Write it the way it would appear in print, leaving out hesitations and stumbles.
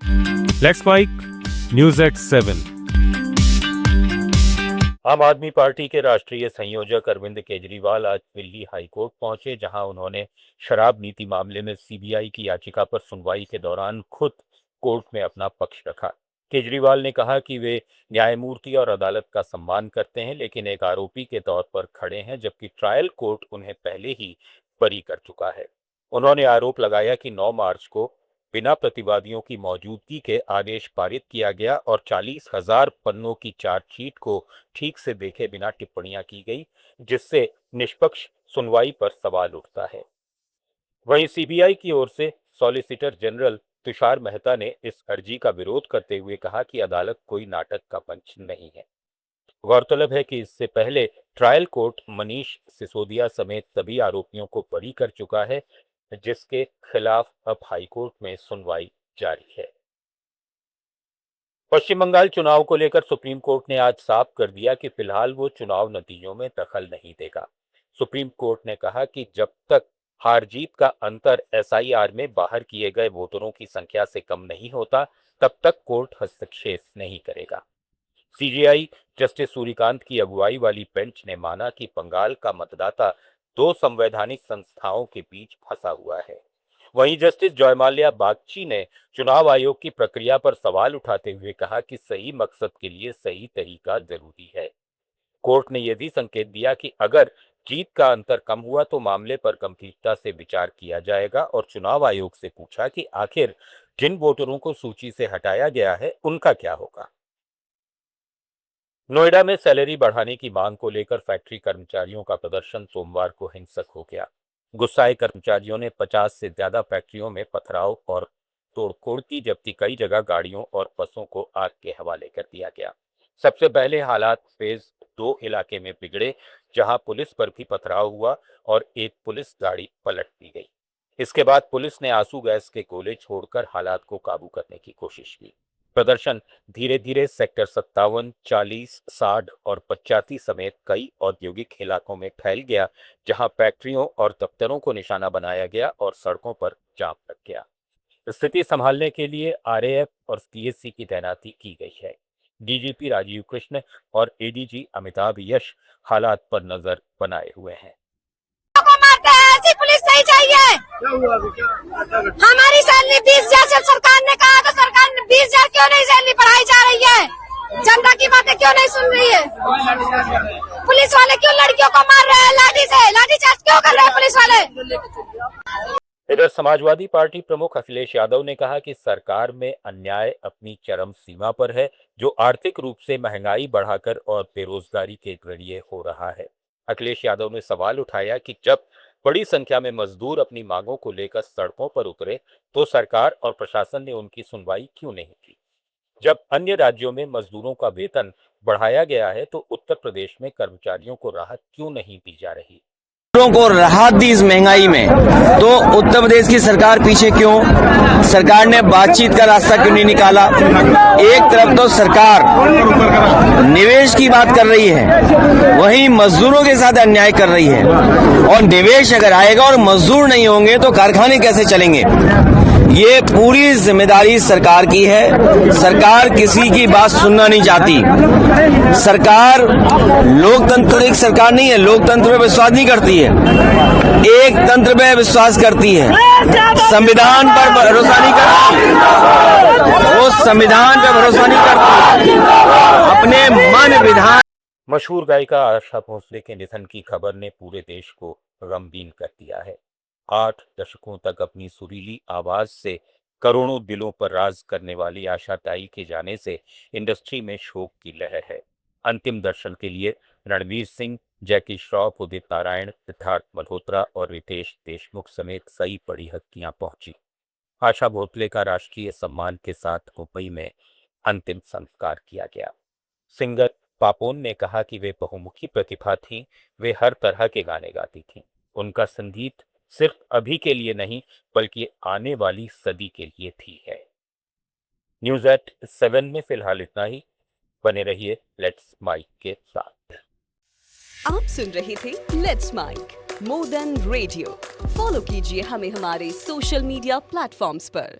Let's mic news at 7। आम आदमी party के राष्ट्रीय संयोजक अरविंद केजरीवाल आज दिल्ली हाईकोर्ट पहुंचे, जहां उन्होंने शराब नीति मामले में सीबीआई की याचिका पर सुनवाई के दौरान खुद कोर्ट में अपना पक्ष रखा। केजरीवाल ने कहा कि वे न्यायमूर्ति और अदालत का सम्मान करते हैं, लेकिन एक आरोपी के तौर पर खड़े हैं, जबकि ट्रायल कोर्ट उन्हें पहले ही बरी कर चुका है। उन्होंने आरोप लगाया कि 9 मार्च को बिना प्रतिवादियों की मौजूदगी के आदेश पारित किया गया और 40,000 पन्नों की चार्जशीट को ठीक से देखे बिना टिप्पणियां की गई, जिससे निष्पक्ष सुनवाई पर सवाल उठता है। वहीं सीबीआई की ओर से सॉलिसिटर जनरल तुषार मेहता ने इस अर्जी का विरोध करते हुए कहा कि अदालत कोई नाटक का मंच नहीं है। गौरतलब है कि इससे पहले ट्रायल कोर्ट मनीष सिसोदिया समेत सभी आरोपियों को बरी कर चुका है, जिसके खिलाफ अब हाईकोर्ट में सुनवाई जारी है। पश्चिम बंगाल चुनाव को लेकर सुप्रीम कोर्ट ने आज साफ कर दिया कि फिलहाल वो चुनाव नतीजों में दखल नहीं देगा। सुप्रीम कोर्ट ने कहा कि जब तक हार जीत का अंतर एसआईआर में बाहर किए गए वोटरों की संख्या से कम नहीं होता, तब तक कोर्ट हस्तक्षेप नहीं करेगा। सीजेआई जस्टिस सूर्यकांत की अगुवाई वाली बेंच ने माना कि बंगाल का मतदाता 2 संवैधानिक संस्थाओं के बीच फंसा हुआ है। वहीं जस्टिस जयमाल्या बागची ने चुनाव आयोग की प्रक्रिया पर सवाल उठाते हुए कहा कि सही मकसद के लिए सही तरीका जरूरी है। कोर्ट ने यह भी संकेत दिया कि अगर जीत का अंतर कम हुआ तो मामले पर गंभीरता से विचार किया जाएगा और चुनाव आयोग से पूछा कि आखिर जिन वोटरों को सूची से हटाया गया है उनका क्या होगा। नोएडा में सैलरी बढ़ाने की मांग को लेकर फैक्ट्री कर्मचारियों का प्रदर्शन सोमवार को हिंसक हो गया। गुस्साए कर्मचारियों ने 50 से ज्यादा फैक्ट्रियों में पथराव और तोड़फोड़ की, जबकि कई जगह गाड़ियों और बसों को आग के हवाले कर दिया गया। सबसे पहले हालात फेज 2 इलाके में बिगड़े, जहां पुलिस पर भी पथराव हुआ और एक पुलिस गाड़ी पलट दी गई। इसके बाद पुलिस ने आंसू गैस के गोले छोड़कर हालात को काबू करने की कोशिश की। प्रदर्शन धीरे धीरे सेक्टर 57, 40, 60 और 85 समेत कई औद्योगिक इलाकों में फैल गया, जहां फैक्ट्रियों और दफ्तरों को निशाना बनाया गया और सड़कों पर जाम लग गया। स्थिति संभालने के लिए आरएएफ और सीएससी की तैनाती की गई है। डीजीपी राजीव कृष्ण और एडीजी अमिताभ यश हालात पर नजर बनाए हुए हैं। ऐसी पुलिस नहीं चाहिए। हमारी सैलरी 20,000 सरकार ने कहा, तो सरकार ने 20,000 क्यों नहीं सैलरी बढ़ाई जा रही है? जनता की बातें क्यों नहीं सुन रही है? पुलिस वाले क्यों लड़कियों को मार रहे हैं लाठी से? लाठीचार्ज क्यों कर रहे हैं पुलिस वाले? इधर समाजवादी पार्टी प्रमुख अखिलेश यादव ने कहा कि सरकार में अन्याय अपनी चरम सीमा पर है, जो आर्थिक रूप से महंगाई बढ़ाकर और बेरोजगारी के जरिए हो रहा है। अखिलेश यादव ने सवाल उठाया कि जब बड़ी संख्या में मजदूर अपनी मांगों को लेकर सड़कों पर उतरे, तो सरकार और प्रशासन ने उनकी सुनवाई क्यों नहीं की। जब अन्य राज्यों में मजदूरों का वेतन बढ़ाया गया है, तो उत्तर प्रदेश में कर्मचारियों को राहत क्यों नहीं दी जा रही। को राहत दी इस महंगाई में, तो उत्तर प्रदेश की सरकार पीछे क्यों? सरकार ने बातचीत का रास्ता क्यों नहीं निकाला? एक तरफ तो सरकार निवेश की बात कर रही है, वहीं मजदूरों के साथ अन्याय कर रही है। और निवेश अगर आएगा और मजदूर नहीं होंगे तो कारखाने कैसे चलेंगे? ये पूरी जिम्मेदारी सरकार की है। सरकार किसी की बात सुनना नहीं चाहती। सरकार लोकतांत्रिक सरकार नहीं है, लोकतंत्र में विश्वास नहीं करती है, एक तंत्र में विश्वास करती है। संविधान पर भरोसा नहीं करती, वो संविधान पर भरोसा नहीं करती, अपने मन विधान। मशहूर गायिका आशा भोसले के निधन की खबर ने पूरे देश को गमगीन कर दिया है। 8 दशकों तक अपनी सुरीली आवाज से करोड़ों दिलों पर राज करने वाली आशा ताई के जाने से इंडस्ट्री में शोक की लहर है। अंतिम दर्शन के लिए रणवीर सिंह, जैकी श्रॉफ, उदित नारायण, सिद्धार्थ मल्होत्रा और रितेश देशमुख समेत कई बड़ी हस्तियां पहुंची। आशा भोसले का राष्ट्रीय सम्मान के साथ मुंबई में अंतिम संस्कार किया गया। सिंगर पापोन ने कहा कि वे बहुमुखी प्रतिभा थीं, वे हर तरह के गाने गाती थीं। उनका संगीत सिर्फ अभी के लिए नहीं, बल्कि आने वाली सदी के लिए भी है। न्यूज एट 7 में फिलहाल इतना ही। बने रहिए लेट्स माइक के साथ। आप सुन रहे थे let's mike more than radio. Follow कीजिए हमें हमारे सोशल मीडिया प्लेटफॉर्म्स पर।